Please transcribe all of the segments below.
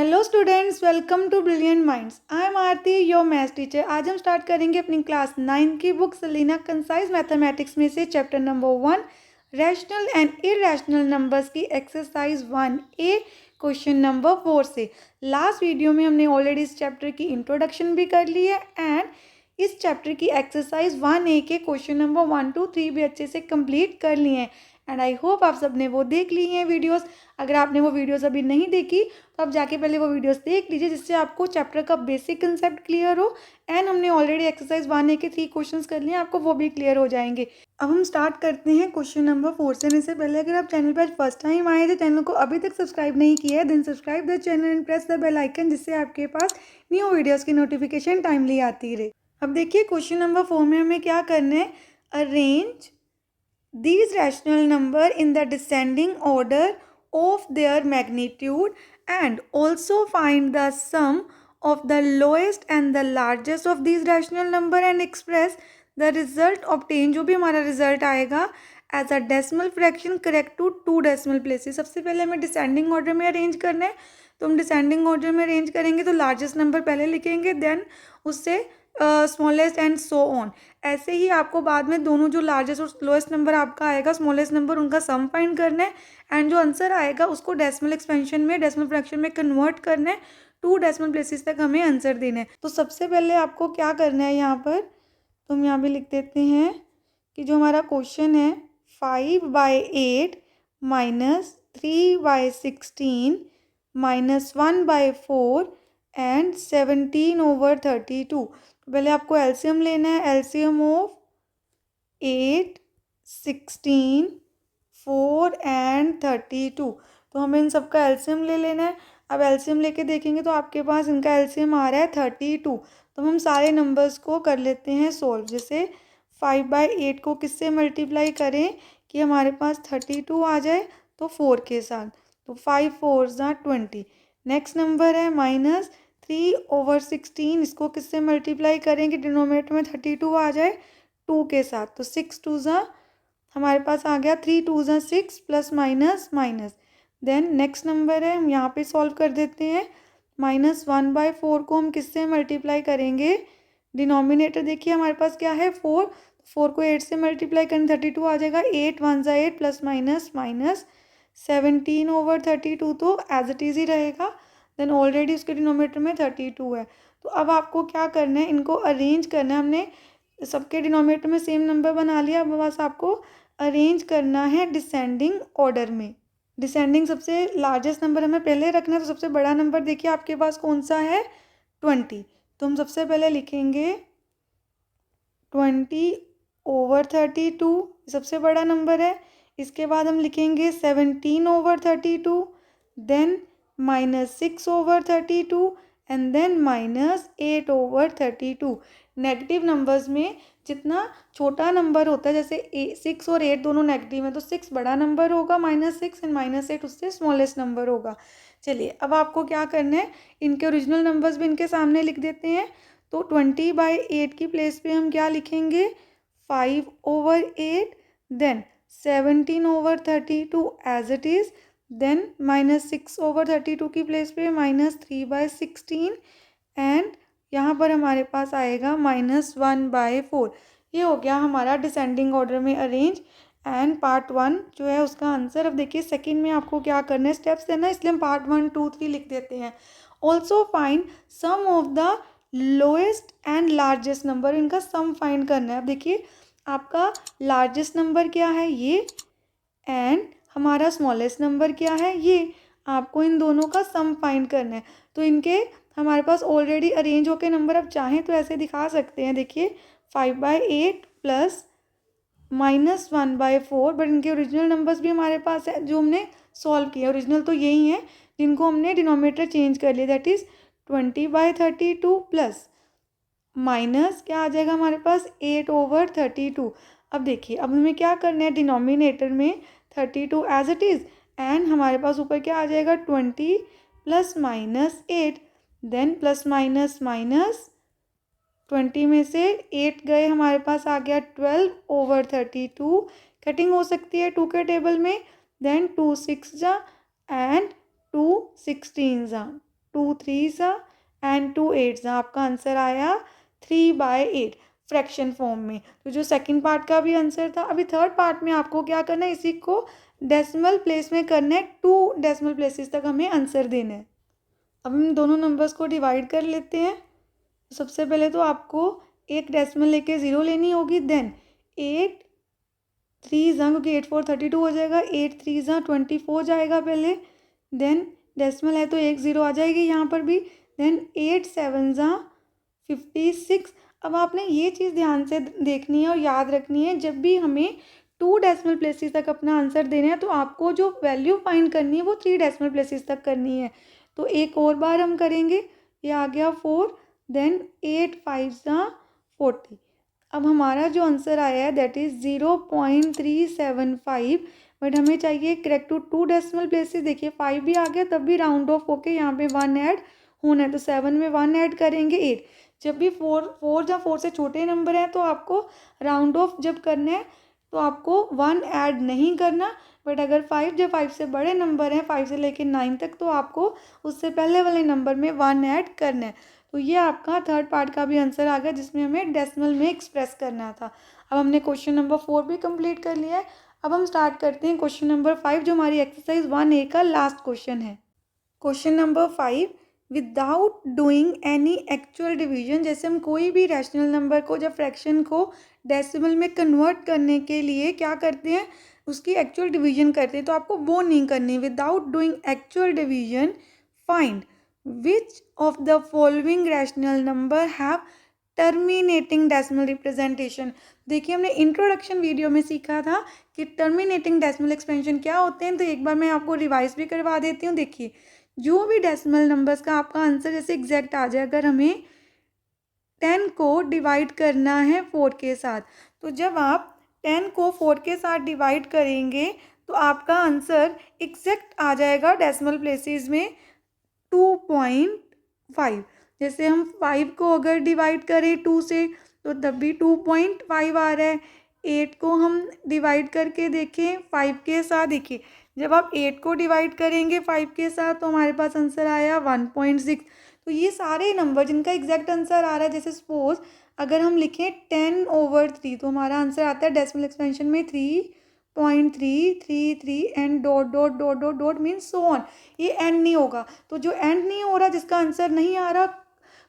Hello students, welcome to brilliant minds. I am Aarti, your maths teacher. आज हम start करेंगे अपनी क्लास 9 की बुक सलीना कंसाइज मैथमेटिक्स में से chapter number 1 rational and irrational numbers की एक्सरसाइज 1A क्वेश्चन नंबर 4 से। लास्ट वीडियो में हमने ऑलरेडी इस चैप्टर की इंट्रोडक्शन भी कर ली है एंड इस चैप्टर की एक्सरसाइज 1A के क्वेश्चन नंबर 1 2 3 भी अच्छे से कंप्लीट कर लिए हैं एंड आई होप आप सब ने वो देख ली हैं वीडियोस। अगर आपने वो वीडियोस अभी नहीं देखी तो आप जाके पहले वो वीडियोस देख लीजिए, जिससे आपको चैप्टर का बेसिक कंसेप्ट क्लियर हो एंड हमने ऑलरेडी एक्सरसाइज 1A के 3 क्वेश्चंस कर लिए हैं, आपको वो भी क्लियर हो जाएंगे। अब हम स्टार्ट करते हैं क्वेश्चन नंबर 4 से। इससे पहले अगर आप चैनल पर आज फर्स्ट टाइम आए थे, चैनल को अभी तक सब्सक्राइब नहीं किया है, then subscribe the channel and press the bell icon, जिससे आपके पास न्यू वीडियोज़ की नोटिफिकेशन टाइमली आती रहे। अब देखिए क्वेश्चन नंबर 4 में हमें क्या करना है, arrange these rational number in the descending order of their magnitude and also find the sum of the lowest and the largest of these rational number and express the result obtained। जो भी हमारा result आएगा as a decimal fraction correct to 2 decimal places. सबसे पहले हमें descending order में arrange करना है, तो हम डिसेंडिंग ऑर्डर में अरेंज करेंगे तो लार्जेस्ट नंबर पहले लिखेंगे, देन उससे स्मॉलेस्ट एंड सो ऑन। ऐसे ही आपको बाद में दोनों जो लार्जेस्ट और लोएस्ट नंबर आपका आएगा, स्मॉलेस्ट नंबर, उनका सम फाइंड करना है एंड जो आंसर आएगा उसको डेसिमल एक्सपेंशन में, डेसिमल फ्रैक्शन में कन्वर्ट करना है। 2 डेसिमल प्लेसेस तक हमें आंसर देना है। तो सबसे पहले आपको क्या करना है, यहाँ पर तो हम यहाँ भी लिख देते हैं कि जो हमारा क्वेश्चन है 5/8 माइनस 3/16 माइनस 1/4 एंड 17/32। पहले आपको एलसीएम लेना है, एलसीएम ऑफ 8, 16, 4 एंड 32। तो हमें इन सब का एलसीएम ले लेना है। अब एलसीएम लेके देखेंगे तो आपके पास इनका एलसीएम आ रहा है 32। तो हम सारे नंबर्स को कर लेते हैं सोल्व। जैसे 5/8 को किससे मल्टीप्लाई करें कि हमारे पास 32 आ जाए, तो 4 के साथ, तो 5 4 20। नेक्स्ट नंबर है माइनस 3/16, इसको किससे मल्टीप्लाई करें कि डिनोमिनेटर में 32 आ जाए, 2 के साथ, तो 6 2 हमारे पास आ गया, 3 2 6 plus minus minus. Then next number है, हम यहाँ पे सॉल्व कर देते हैं। -1/4 को हम किससे मल्टीप्लाई करेंगे, डिनोमिनेटर देखिए हमारे पास क्या है 4, 4 को 8 से मल्टीप्लाई करें 32 आ जाएगा, 8 1 8 प्लस माइनस माइनस 17/32 तो एज इट इज़ ही रहेगा। देन ऑलरेडी उसके डिनोमिनेटर में 32 है। तो अब आपको क्या करना है, इनको अरेंज करना है। हमने सबके डिनोमिनेटर में सेम नंबर बना लिया, अब बस आपको अरेंज करना है डिसेंडिंग ऑर्डर में। डिसेंडिंग सबसे लार्जेस्ट नंबर हमें पहले रखना है, तो सबसे बड़ा नंबर देखिए आपके पास कौन सा है, 20। तो हम सबसे पहले लिखेंगे 20/32, सबसे बड़ा नंबर है। इसके बाद हम लिखेंगे 17/32, then -6/32 and then -8/32। Negative numbers में जितना छोटा नंबर होता है, जैसे 6 और 8 दोनों नेगेटिव है, तो 6 बड़ा नंबर होगा, -6 एंड -8 उससे स्मॉलेस्ट नंबर होगा। चलिए अब आपको क्या करना है, इनके ओरिजिनल नंबर्स भी इनके सामने लिख देते हैं। तो 20/8 की प्लेस पे हम क्या लिखेंगे, 5/8, then 17/32 as it is, then -6/32 की प्लेस पे -3/16 एंड यहाँ पर हमारे पास आएगा -1/4। ये हो गया हमारा डिसेंडिंग ऑर्डर में अरेंज एंड पार्ट 1 जो है उसका आंसर। अब देखिए सेकंड में आपको क्या करना है, स्टेप्स देना है, इसलिए हम पार्ट 1 2 3 लिख देते हैं। Also find sum of the lowest and largest number, इनका सम फाइंड करना है। अब देखिए आपका लार्जेस्ट नंबर क्या है, ये, एंड हमारा स्मॉलेस्ट नंबर क्या है, ये। आपको इन दोनों का सम फाइंड करना है। तो इनके हमारे पास ऑलरेडी अरेंज होके नंबर, अब चाहें तो ऐसे दिखा सकते हैं, देखिए 5/8 प्लस -1/4, बट इनके ओरिजिनल नंबर्स भी हमारे पास है जो हमने सॉल्व किया। ओरिजिनल तो यही है जिनको हमने डिनोमिनेटर चेंज कर लिया, दैट इज़ 20/32 प्लस माइनस क्या आ जाएगा हमारे पास 8/32। अब देखिए अब हमें क्या करना है, डिनोमिनेटर में 32 एज इट इज़ एंड हमारे पास ऊपर क्या आ जाएगा 20 plus -8, then plus minus minus 20 में से 8 गए, हमारे पास आ गया 12/32। कटिंग हो सकती है 2 के टेबल में, देन 2 6 एंड 2 16 2 3 एंड 2 8 आपका आंसर आया 3/8 फ्रैक्शन फॉर्म में। तो जो सेकंड पार्ट का भी आंसर था। अभी थर्ड पार्ट में आपको क्या करना है, इसी को डेसिमल प्लेस में करना है, 2 डेसिमल प्लेसेस तक हमें आंसर देना है। अब हम दोनों नंबर्स को डिवाइड कर लेते हैं। सबसे पहले तो आपको एक डेसिमल लेके 0 लेनी होगी, देन 8 3 क्योंकि 8 4 32 हो जाएगा, 8 3 24 जाएगा पहले, देन डेसिमल है तो 1 0 आ जाएगी यहाँ पर भी, देन 8 7 56। अब आपने ये चीज़ ध्यान से देखनी है और याद रखनी है, जब भी हमें 2 डेसिमल प्लेसेस तक अपना आंसर देना है तो आपको जो वैल्यू फाइंड करनी है वो 3 डेसिमल प्लेसेस तक करनी है। तो एक और बार हम करेंगे, ये आ गया 4, देन 8 5 40। अब हमारा जो आंसर आया है दैट इज़ 0.375, बट हमें चाहिए करेक्ट टू 2 डेसिमल प्लेसेस। देखिए 5 भी आ गया, तब भी राउंड ऑफ होके यहाँ पे 1 ऐड होना है, तो 7 में 1 ऐड करेंगे 8। जब भी 4 से छोटे नंबर हैं तो आपको राउंड ऑफ जब करना है तो आपको 1 ऐड नहीं करना, बट अगर 5 जब 5 से बड़े नंबर हैं 5 से लेकर 9 तक तो आपको उससे पहले वाले नंबर में 1 ऐड करना है। तो ये आपका थर्ड पार्ट का भी आंसर आ गया जिसमें हमें डेसिमल में एक्सप्रेस करना था। अब हमने क्वेश्चन नंबर 4 भी कंप्लीट कर लिया है। अब हम स्टार्ट करते हैं क्वेश्चन नंबर 5 जो हमारी एक्सरसाइज 1A का लास्ट क्वेश्चन है। Question number 5, without doing any actual division, जैसे हम कोई भी रैशनल नंबर को जब फ्रैक्शन को डेसिमल में कन्वर्ट करने के लिए क्या करते हैं, उसकी एक्चुअल डिवीजन करते हैं, तो आपको वो नहीं करनी। Without doing actual division find which of the following rational number have terminating decimal representation. देखिए हमने इंट्रोडक्शन वीडियो में सीखा था कि टर्मिनेटिंग डेसिमल एक्सपेंशन क्या होते हैं, तो एक बार मैं आपको रिवाइज भी करवा देती हूँ। देखिए जो भी डेसिमल नंबर्स का आपका आंसर जैसे एग्जैक्ट आ जाए, अगर हमें 10 को डिवाइड करना है 4 के साथ, तो जब आप 10 को 4 के साथ डिवाइड करेंगे तो आपका आंसर एग्जैक्ट आ जाएगा डेसिमल प्लेसेस में 2.5। जैसे हम 5 को अगर डिवाइड करें 2 से तो तब भी 2.5 आ रहा है। 8 को हम डिवाइड करके देखें 5 के साथ, देखिए जब आप 8 को डिवाइड करेंगे 5 के साथ तो हमारे पास आंसर आया 1.6। तो ये सारे नंबर जिनका एग्जैक्ट आंसर आ रहा है, जैसे सपोज अगर हम लिखें 10/3 तो हमारा आंसर आता है डेसिमल एक्सपेंशन में 3.333 and dot dot dot dot dot means so on. ये एंड नहीं होगा, तो जो एंड नहीं हो रहा, जिसका आंसर नहीं आ रहा,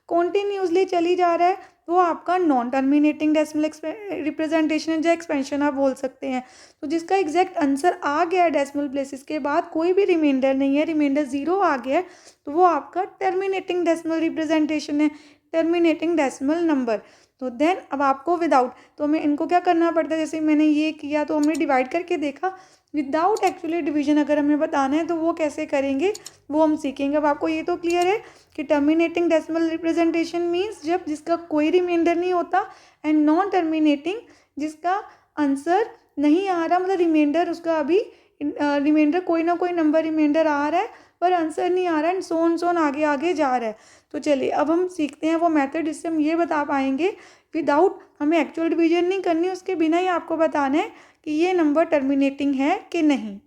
कॉन्टिन्यूसली चली जा रहा है, वो आपका नॉन टर्मिनेटिंग डेसिमल रिप्रेजेंटेशन है, जो एक्सपेंशन आप बोल सकते हैं। तो जिसका एग्जैक्ट आंसर आ गया है डेसिमल प्लेसेस के बाद, कोई भी रिमाइंडर नहीं है, रिमाइंडर 0 आ गया है, तो वो आपका टर्मिनेटिंग डेसिमल रिप्रेजेंटेशन है, टर्मिनेटिंग डेसिमल नंबर। तो देन अब आपको विदाउट, तो हमें इनको क्या करना पड़ता है, जैसे मैंने ये किया तो हमने डिवाइड करके देखा। विदाउट एक्चुअली डिवीजन अगर हमें बताना है तो वो कैसे करेंगे वो हम सीखेंगे। अब आपको ये तो क्लियर है कि टर्मिनेटिंग डेसिमल रिप्रेजेंटेशन मीन्स जब जिसका कोई रिमाइंडर नहीं होता, एंड नॉन टर्मिनेटिंग जिसका आंसर नहीं आ रहा, मतलब रिमाइंडर उसका अभी रिमाइंडर कोई ना कोई नंबर रिमाइंडर आ रहा है पर आंसर नहीं आ रहा है, एंड सोन आगे आगे जा रहा है। तो चलिए अब हम सीखते हैं वो मेथड जिससे हम ये बता पाएंगे विदाउट हमें एक्चुअल डिवीजन नहीं करनी, उसके बिना ही आपको बताना है कि ये नंबर टर्मिनेटिंग है कि नहीं।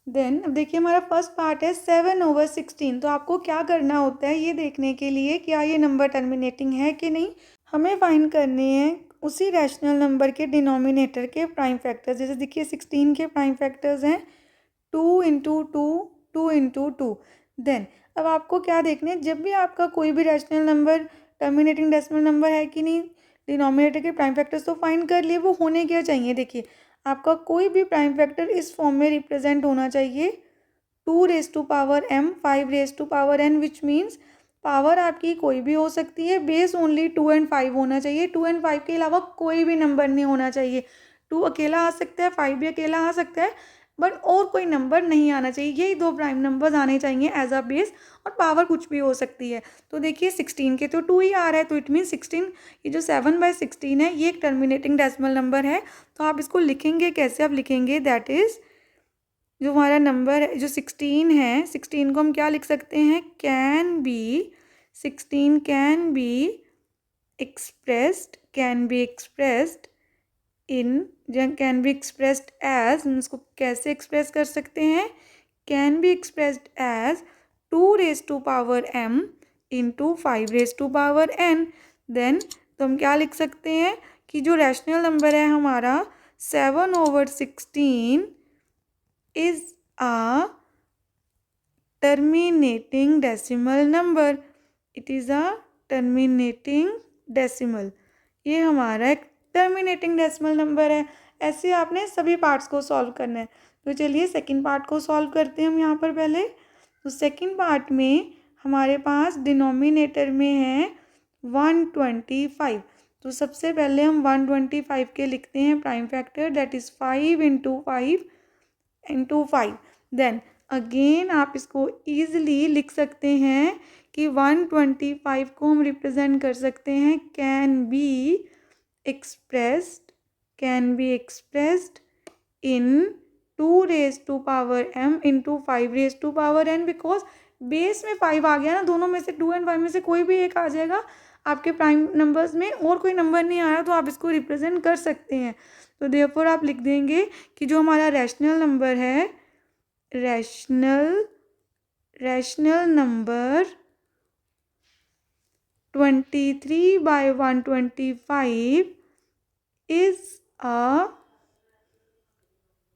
देन अब देखिए हमारा फर्स्ट पार्ट है 7/16। तो आपको क्या करना होता है ये देखने के लिए क्या ये नंबर टर्मिनेटिंग है कि नहीं, हमें फाइंड करने हैं उसी रैशनल नंबर के डिनोमिनेटर के प्राइम फैक्टर्स। जैसे देखिए 16 के प्राइम फैक्टर्स हैं 2 इंटू 2, 2 इंटू 2। देन अब आपको क्या देखना है, जब भी आपका कोई भी rational number terminating decimal number है कि नहीं, डिनोमिनेटर के प्राइम फैक्टर्स तो फाइंड कर लिए, वो होने क्या चाहिए। देखिए आपका कोई भी प्राइम फैक्टर इस फॉर्म में रिप्रेजेंट होना चाहिए 2m, 5n, which means power आपकी कोई भी हो सकती है, बेस ओनली 2 और 5 होना चाहिए। 2 और 5 के अलावा कोई भी नंबर नहीं होना चाहिए। 2 अकेला आ सकता है, 5 भी अकेला आ सकता है, बट और कोई नंबर नहीं आना चाहिए। यही दो प्राइम नंबर्स आने चाहिए एज अ बेस, और पावर कुछ भी हो सकती है। तो देखिए 16 के तो 2 ही आ रहा है, तो इट मीन 16, ये जो 7/16 है ये एक टर्मिनेटिंग डेसिमल नंबर है। तो आप इसको लिखेंगे कैसे, आप लिखेंगे दैट इज़ जो हमारा नंबर है जो 16 है, 16 को हम क्या लिख सकते हैं, can be 16 can be expressed can be expressed as, इसको कैसे एक्सप्रेस कर सकते हैं, can be expressed as 2 raise to power m into 5 raise to power n। Then तो हम क्या लिख सकते हैं कि जो रैशनल नंबर है हमारा 7/16 is a terminating decimal number. It is a terminating decimal. ये हमारा एक टर्मिनेटिंग डेसिमल नंबर है। ऐसे आपने सभी पार्ट्स को सॉल्व करना है। तो चलिए सेकंड पार्ट को सॉल्व करते हैं हम यहाँ पर पहले। तो सेकंड पार्ट में हमारे पास डिनोमिनेटर में है 125। तो सबसे पहले हम 125 के लिखते हैं prime factor, that is 5 into 5 into 5। Then again आप इसको ईजिली लिख सकते हैं कि 125 को हम रिप्रेजेंट कर सकते हैं can be expressed in 2 raise to power m into 5 raise to power n, because base में 5 आ गया ना, दोनों में से 2 एंड 5 में से कोई भी एक आ जाएगा आपके प्राइम नंबर्स में, और कोई नंबर नहीं आया तो आप इसको रिप्रेजेंट कर सकते हैं। तो देयरफॉर आप लिख देंगे कि जो हमारा रैशनल नंबर है, rational number 23/125 is a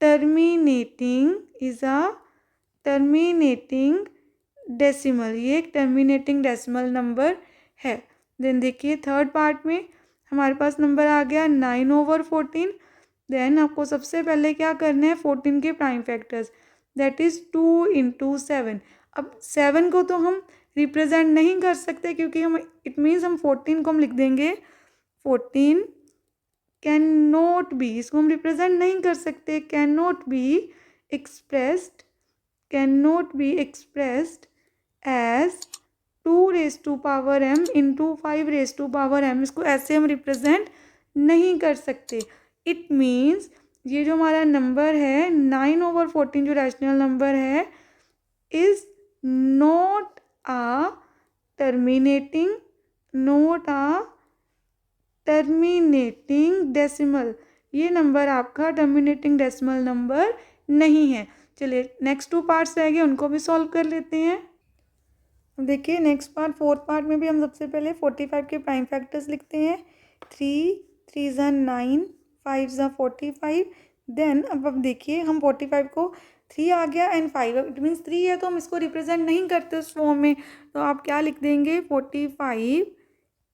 terminating decimal. ये एक टर्मिनेटिंग डेसिमल नंबर है। देन देखिए थर्ड पार्ट में हमारे पास नंबर आ गया 9/14। देन आपको सबसे पहले क्या करना है, 14 के prime factors, that is 2 into 7। अब 7 को तो हम रिप्रेजेंट नहीं कर सकते क्योंकि हम इट मीन्स हम 14 को हम लिख देंगे 14 कैन नॉट बी, इसको हम रिप्रेजेंट नहीं कर सकते, cannot be expressed as 2 raise to power m into 5 raise to power m। इसको ऐसे हम रिप्रेजेंट नहीं कर सकते। इट मीन्स ये जो हमारा नंबर है 9/14 जो रैशनल नंबर है is not a terminating decimal. ये नंबर आपका टर्मिनेटिंग डेसिमल नंबर नहीं है। चलिए नेक्स्ट 2 पार्ट्स रह गए, उनको भी सॉल्व कर लेते हैं। देखिए नेक्स्ट पार्ट, फोर्थ पार्ट में भी हम सबसे पहले 45 के प्राइम फैक्टर्स लिखते हैं। 3 × 9, 5 × 45। देन अब देखिए हम 45 को 3 आ गया एंड 5, इट मीन्स 3 है तो हम इसको रिप्रेजेंट नहीं करते उस फॉर्म में, तो आप क्या लिख देंगे 45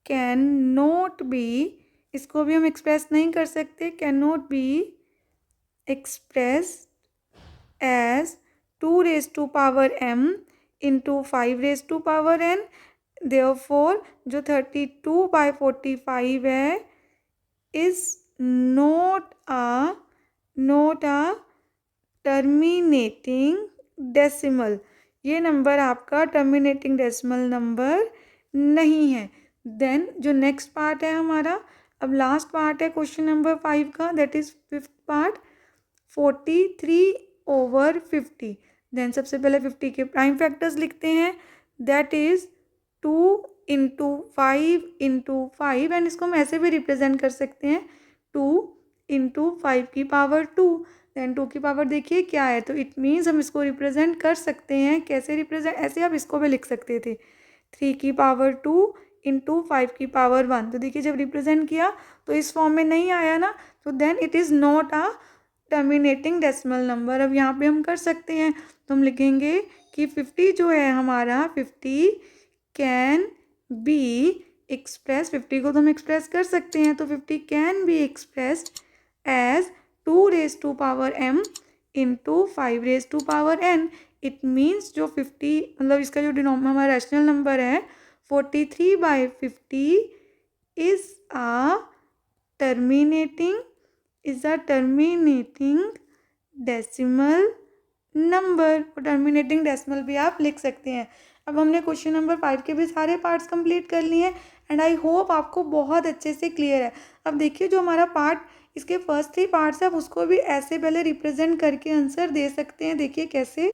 कैन नॉट बी, इसको भी हम एक्सप्रेस नहीं कर सकते, cannot be express as 2 raise to power m into 5 raise to power n। Therefore जो 32/45 है is not a terminating decimal. ये नंबर आपका टर्मिनेटिंग डेसिमल नंबर नहीं है। देन जो नेक्स्ट पार्ट है हमारा, अब लास्ट पार्ट है क्वेश्चन नंबर 5 का, that is fifth part, 43/50। Then सबसे पहले 50 के प्राइम फैक्टर्स लिखते हैं, that is 2 into 5 into 5, and इसको हम ऐसे भी रिप्रेजेंट कर सकते हैं 2 इंटू 5 की पावर 2। देन 2 की पावर देखिए क्या है, तो इट मीन्स हम इसको रिप्रेजेंट कर सकते हैं, कैसे रिप्रेजेंट, ऐसे आप इसको भी लिख सकते थे 3 की पावर 2 इंटू 5 की पावर 1। तो देखिए जब रिप्रेजेंट किया तो इस फॉर्म में नहीं आया ना, तो then it is not a terminating decimal number. अब यहाँ पे हम कर सकते हैं, तो हम लिखेंगे कि 50 जो है हमारा 50 कैन बी एक्सप्रेस, 50 को तो हम एक्सप्रेस कर सकते हैं, तो 50 can be expressed as 2 raise to power m into 5 raise to power n। It means जो 50 मतलब इसका जो हमारा रैशनल नंबर है 43/50 is a terminating decimal number. और टर्मिनेटिंग डेसिमल भी आप लिख सकते हैं। अब हमने क्वेश्चन नंबर 5 के भी सारे पार्ट्स कंप्लीट कर लिए हैं एंड आई होप आपको बहुत अच्छे से क्लियर है। अब देखिए जो हमारा पार्ट, इसके फर्स्ट 3 पार्ट्स है उसको भी ऐसे पहले रिप्रेजेंट करके आंसर दे सकते हैं। देखिए कैसे,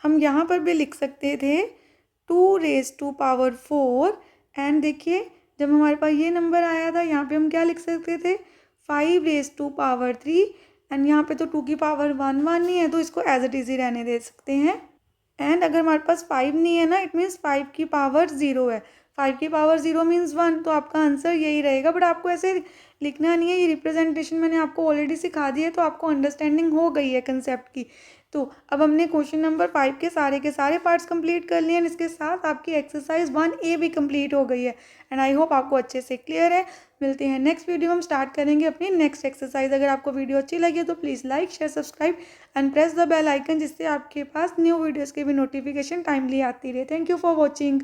हम यहाँ पर भी लिख सकते थे 2 रेज टू पावर 4, एंड देखिए जब हमारे पास ये नंबर आया था यहाँ पे हम क्या लिख सकते थे 5 रेज टू पावर 3, एंड यहाँ पे तो 2 की पावर 1 1 नहीं है तो इसको एज इट इज ही रहने दे सकते हैं। एंड अगर हमारे पास 5 नहीं है ना, इट मीन्स 5 की पावर 0 है। 5 की पावर 0 मीन्स 1, तो आपका आंसर यही रहेगा। बट आपको ऐसे लिखना नहीं है, ये रिप्रेजेंटेशन मैंने आपको ऑलरेडी सिखा दी है, तो आपको अंडरस्टैंडिंग हो गई है कंसेप्ट की। तो अब हमने क्वेश्चन नंबर 5 के सारे पार्ट्स कंप्लीट कर लिए हैं। इसके साथ आपकी एक्सरसाइज 1A भी कंप्लीट हो गई है। एंड आई होप आपको अच्छे से क्लियर है। मिलते हैं नेक्स्ट वीडियो में, हम स्टार्ट करेंगे अपनी नेक्स्ट एक्सरसाइज। अगर आपको वीडियो अच्छी लगी तो please like share subscribe and press the bell icon, जिससे आपके पास न्यू वीडियोज़ की भी नोटिफिकेशन टाइमली आती रहे। Thank you for watching.